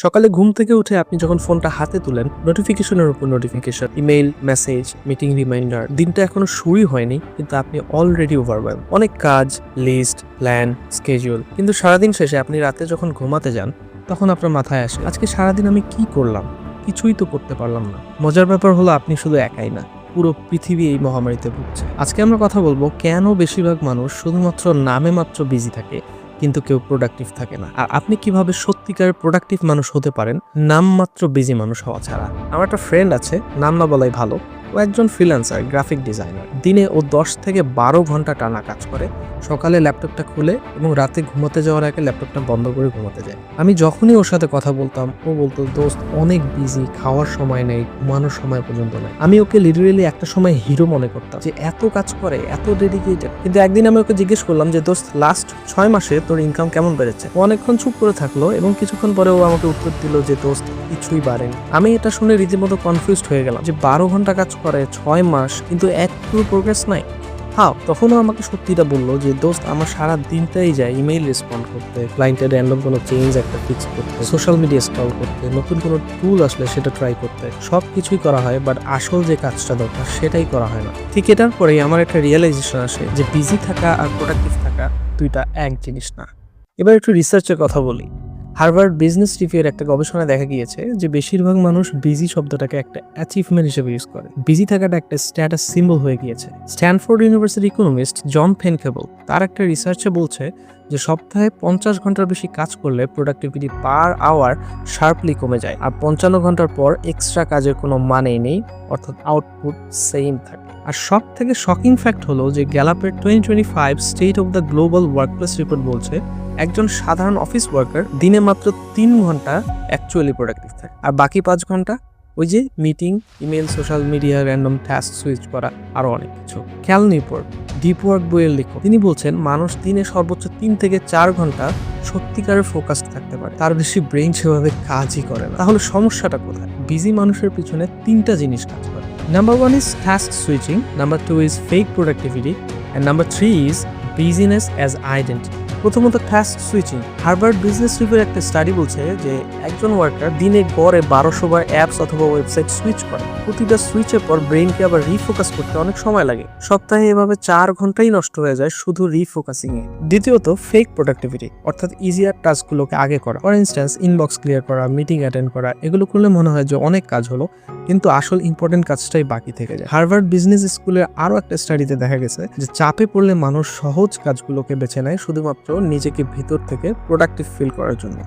সকালে ঘুম থেকে উঠে আপনি যখন ফোনটা হাতে তুলেন, নোটিফিকেশনের উপর notification, email, message, meeting reminder. দিনটা এখনো শুরুই হয়নি, কিন্তু আপনি অলরেডি ওভারওয়েলম। অনেক কাজ, লিস্ট, প্ল্যান, স্কেডিউল। কিন্তু সারাদিন শেষে আপনি রাতে যখন ঘুমাতে যান, তখন আপনার মাথায় আসে, আজকে সারাদিন আমি কি করলাম? কিছুই তো করতে পারলাম না। মজার ব্যাপার হলো, আপনি শুধু একাই না, পুরো পৃথিবী এই মহামারীতে ভুগছে। আজকে আমরা কথা বলবো কেন বেশিরভাগ মানুষ শুধুমাত্র নামে মাত্র বিজি থাকে, কিন্তু কেউ প্রোডাক্টিভ থাকে না। আর আপনি কিভাবে সত্যিকার প্রোডাক্টিভ মানুষ হতে পারেন নামমাত্র বিজি মানুষ হওয়া ছাড়া। আমার একটা ফ্রেন্ড আছে, নাম না বলাই ভালো। ও একজন ফ্রিল্যান্সার, গ্রাফিক ডিজাইনার। দিনে ও 10 থেকে 12 ঘন্টা টানা কাজ করে। সকালে ল্যাপটপটা খুলে এবং রাতে ঘুমাতে যাওয়ার আগে ল্যাপটপটা বন্ধ করে ঘুমাতে যায়। আমি যখনই ওর সাথে কথা বলতাম, ও বলতো, দোস্ত অনেক বিজি, খাওয়ার সময় নেই, ঘুমানোর সময় পর্যন্ত নেই। আমি ওকে লিটারেলি একটা সময় হিরো মনে করতাম, যে এত কাজ করে, এত ডেডিকেটেড। কিন্তু একদিন আমি ওকে জিজ্ঞেস করলাম যে, দোস্ত লাস্ট 6 মাসে তোর ইনকাম কেমন বেড়েছে? ও অনেকক্ষণ চুপ করে থাকলো এবং কিছুক্ষণ পরে ও আমাকে উত্তর দিল যে, দোস্ত কিছুই বাড়েনি। আমি এটা শুনে রীতিমতো কনফিউজড হয়ে গেলাম, যে 12 ঘন্টা কাজ করে 6 মাস, কিন্তু একটু প্রোগ্রেস নাই। হ্যাঁ, তখনও আমাকে সত্যিটা বললো যে, দোস্ত আমার সারা দিনটাই যায় ইমেইল রেসপন্ড করতে, ক্লায়েন্টের র্যান্ডম কোনো চেঞ্জ একটা ফিক্স করতে, সোশ্যাল মিডিয়া স্ক্রল করতে, নতুন কোনো টুল আসলে সেটা ট্রাই করতে। সব কিছুই করা হয়, বাট আসল যে কাজটা দরকার সেটাই করা হয় না। ঠিক এটার পরেই আমার একটা রিয়েলাইজেশন আসে যে বিজি থাকা আর প্রোডাক্টিভ থাকা দুইটা এক জিনিস না। এবার একটু রিসার্চের কথা বলি। হার্ভার্ড বিজনেস রিভিউয়ের একটা গবেষণায় দেখা গিয়েছে যে বেশিরভাগ মানুষ বিজি শব্দটাকে একটা অ্যাচিভমেন্ট হিসেবে ইউজ করে। বিজি থাকাটা একটা স্ট্যাটাস সিম্বল হয়ে গিয়েছে। স্ট্যানফোর্ড ইউনিভার্সিটি ইকোনমিস্ট জন ফেনকেবল তার একটা রিসার্চে বলছে যে সপ্তাহে 50 ঘন্টার বেশি কাজ করলে প্রোডাক্টিভিটি পার আওয়ার শার্পলি কমে যায়, আর 55 ঘন্টার পর এক্সট্রা কাজের কোনো মানেই নেই, অর্থাৎ আউটপুট সেম থাকে। আর সব থেকে শকিং ফ্যাক্ট হলো যে গ্যালাপের 2025 state of the global workplace report বলছে একজন সাধারণ অফিস ওয়ার্কার দিনে মাত্র 3 ঘন্টা অ্যাকচুয়ালি প্রোডাক্টিভ থাকে, আর বাকি 5 ঘন্টা ওই যে meeting, email, social media, random task switch করা, আরো অনেক কিছু। ক্যাল নিউপোর্ট ডিপ ওয়ার্ক বইয়ের লেখক, তিনি বলছেন মানুষ দিনে সর্বোচ্চ 3 থেকে 4 ঘন্টা সত্যিকারের ফোকাসড থাকতে পারে, তার বেশি ব্রেইন সেভাবে কাজই করে না। তাহলে সমস্যাটা কোথায়? বিজি মানুষের পিছনে 3টা জিনিস কাজ করে। Number 1 is task switching, number 2 is fake productivity, and number 3 is business as identity. প্রথমত টাস্ক সুইচিং। হার্ভার্ড বিজনেস রিভিউর একটা স্টাডি বলছে যে একজন ওয়ার্কার দিনে গড়ে 1200 বার অ্যাপস অথবা ওয়েবসাইট সুইচ করে। প্রতিটা সুইচের পর ব্রেইনকে আবার রিফোকাস করতে অনেক সময় লাগে। সপ্তাহে এভাবে 4 ঘন্টাই নষ্ট হয়ে যায় শুধু রিফোকাসিং এ। দ্বিতীয়ত ফেক প্রোডাক্টিভিটি, অর্থাৎ ইজিয়ার টাস্কগুলোকে আগে করা। ফর ইনস্ট্যান্স ইনবক্স ক্লিয়ার করা, মিটিং অ্যাটেন্ড করা, এগুলো করলে মনে হয় যে অনেক কাজ হলো, কিন্তু আসল ইম্পর্টেন্ট কাজটাই বাকি থেকে যায়। হার্ভার্ড বিজনেস স্কুলের আরো একটা স্টাডিতে দেখা গেছে যে চাপে পড়লে মানুষ সহজ কাজগুলোকে বেছে নেয় শুধুমাত্র নিজেকে ভিতর থেকে প্রোডাক্টিভ ফিল করার জন্য।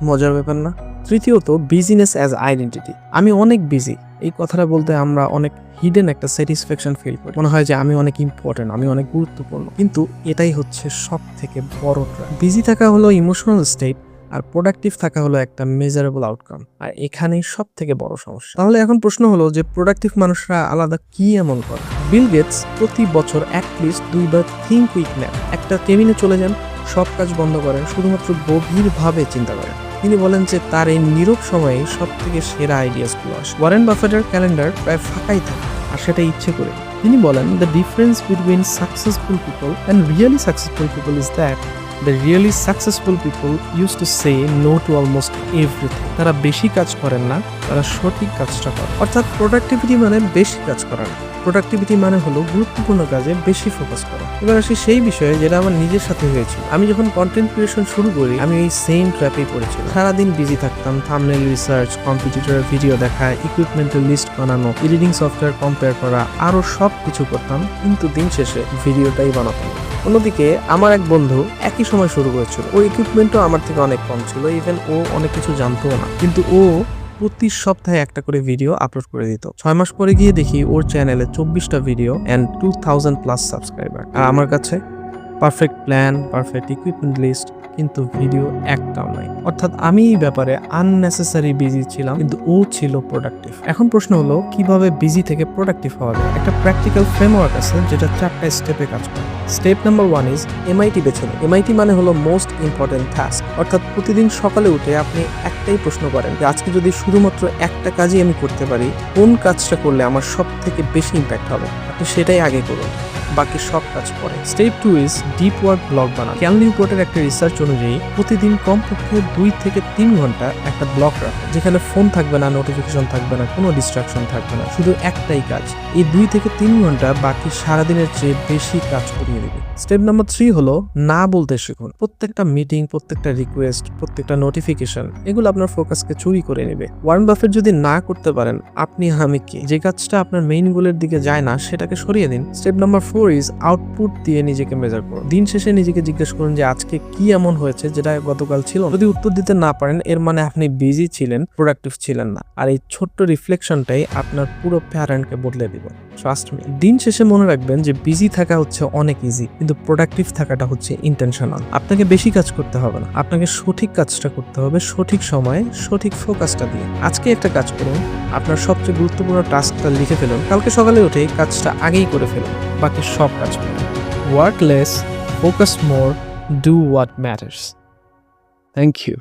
মজার ব্যাপার না? তৃতীয়ত বিজিনেস অ্যাজ আইডেন্টিটি। আমি অনেক বিজি, এই কথাটা বলতে আমরা অনেক হিডেন একটা স্যাটিসফ্যাকশন ফিল করি, মনে হয় যে আমি অনেক ইম্পর্টেন্ট, আমি অনেক গুরুত্বপূর্ণ। কিন্তু এটাই হচ্ছে সব থেকে বড় ট্র্যাপ। বিজি থাকা হলো ইমোশনাল স্টেট, আর প্রোডাক্টিভ থাকা হলো একটা মেজারেবল আউটকাম, আর এখানেই সব থেকে বড় সমস্যা। তাহলে এখন প্রশ্ন হলো যে প্রোডাক্টিভ মানুষরা আলাদা কি এমন করে? বিল গেটস প্রতি বছর অ্যাটলিস্ট 2 বার থিঙ্ক উইক নেন। একটা কেবিনে চলে যান, সব কাজ বন্ধ করেন, শুধুমাত্র গভীরভাবে চিন্তা করেন। তিনি বলেন যে তার এই নীরব সময়ে সব থেকে সেরা আইডিয়াসগুলো আসে। ওয়ারেন বাফেটের ক্যালেন্ডার প্রায় ফাঁকাই থাকে, আর সেটা ইচ্ছে করে। তিনি বলেন, the difference between successful people and really successful people is that the really successful people used to say no to almost everything. তারা বেশি কাজ করেন না, তারা সঠিক কাজটা করে। অর্থাৎ প্রোডাক্টিভিটি মানে বেশি কাজ করা না, প্রোডাক্টিভিটি মানে হলো গুরুত্বপূর্ণ কাজে বেশি ফোকাস করা। এবার আসি সেই বিষয়ে যেটা আমার নিজের সাথে হয়েছিল। আমি যখন কন্টেন্ট ক্রিয়েশন শুরু করি, আমি এই সেম ট্র্যাপেই পড়েছিলাম। সারাদিন বিজি থাকতাম, থাম্বনেল রিসার্চ, কম্পিটিটরের ভিডিও দেখা, ইকুইপমেন্টের লিস্ট বানানো, এডিটিং সফটওয়্যার কম্পেয়ার করা, আরো সব কিছু করতাম, কিন্তু দিন শেষে ভিডিওটাই বানাতাম। অন্যদিকে আমার এক বন্ধু একই সময় শুরু করেছিল। ওর ইকুইপমেন্টও আমার থেকে অনেক কম ছিল, ইভেন ও অনেক কিছু জানতো না, কিন্তু ও প্রতি সপ্তাহে একটা করে ভিডিও আপলোড করে দিত। 6 মাস পরে গিয়ে দেখি ওর চ্যানেলে 24টা ভিডিও অ্যান্ড 2000+ সাবস্ক্রাইবার, আর আমার কাছে perfect plan, perfect equipment list, কিন্তু ভিডিও একটাও নাই। অর্থাৎ আমি এই ব্যাপারে আননেসেসারি বিজি ছিলাম, কিন্তু ও ছিল প্রোডাক্টিভ। এখন প্রশ্ন হলো কিভাবে বিজি থেকে প্রোডাক্টিভ হওয়া যায়? একটা প্র্যাকটিক্যাল ফ্রেমওয়ার্ক আছে যেটা 4টা স্টেপে কাজ করে। স্টেপ নাম্বার 1 ইজ এমআইটি বেছে নিন। এমআইটি মানে হলো মোস্ট ইম্পর্টেন্ট টাস্ক। অর্থাৎ প্রতিদিন সকালে উঠে আপনি একটাই প্রশ্ন করেন যে আজকে যদি শুধুমাত্র একটা কাজই আমি করতে পারি, কোন কাজটা করলে আমার সব থেকে বেশি ইম্প্যাক্ট হবে? আপনি সেটাই আগে করুন। বাকি সব কাজ পরে। Step 2 is deep work block বানান। ক্যান নিউপোর্টের একটা রিসার্চ অনুযায়ী প্রতিদিন কমপক্ষে 2 থেকে 3 ঘন্টা একটা ব্লক রাখো, যেখানে ফোন থাকবে না, নোটিফিকেশন থাকবে না, কোনো ডিস্ট্রাকশন থাকবে না, শুধু একটাই কাজ। এই 2 থেকে 3 ঘন্টা বাকি সারাদিনের চেয়ে বেশি কাজ করিয়ে দেবে। স্টেপ নাম্বার 3 হলো না বলতে শিখুন। প্রত্যেকটা মিটিং, প্রত্যেকটা রিকোয়েস্ট, প্রত্যেকটা নোটিফিকেশন এগুলো আপনার ফোকাসকে চুরি করে নেবে। ওয়ারেন বাফেট যদি না করতে পারেন, আপনি আমি কি? যে কাজটা আপনার মেইন গোলের দিকে যায় না সেটাকে সরিয়ে দিন। স্টেপ নাম্বার 4 ইজ আউটপুট দিয়ে নিজেকে মেজার করুন। দিন শেষে নিজেকে জিজ্ঞেস করুন যে আজকে কি এমন হয়েছে যেটা গতকাল ছিল। যদি উত্তর দিতে না পারেন, এর মানে আপনি বিজি ছিলেন, প্রোডাক্টিভ ছিলেন না। আর এই ছোট্ট রিফ্লেকশনটাই আপনার পুরো প্যাটার্নকে বদলে দিব। Trust me. দিন শেষে মনে রাখবেন যে বিজি থাকা হচ্ছে অনেক ইজি, কিন্তু প্রোডাক্টিভ থাকাটা হচ্ছে ইন্টেনশনাল। আপনাকে বেশি কাজ করতে হবে না, আপনাকে সঠিক কাজটা করতে হবে, সঠিক সময়ে সঠিক ফোকাসটা দিয়ে। আজকে একটা কাজ করুন, আপনার সবচেয়ে গুরুত্বপূর্ণ টাস্কটা লিখে ফেলুন, কালকে সকালে উঠে কাজটা আগেই করে ফেলুন, বাকি সব কাজ করুন। Work less, focus more, do what matters. Thank you.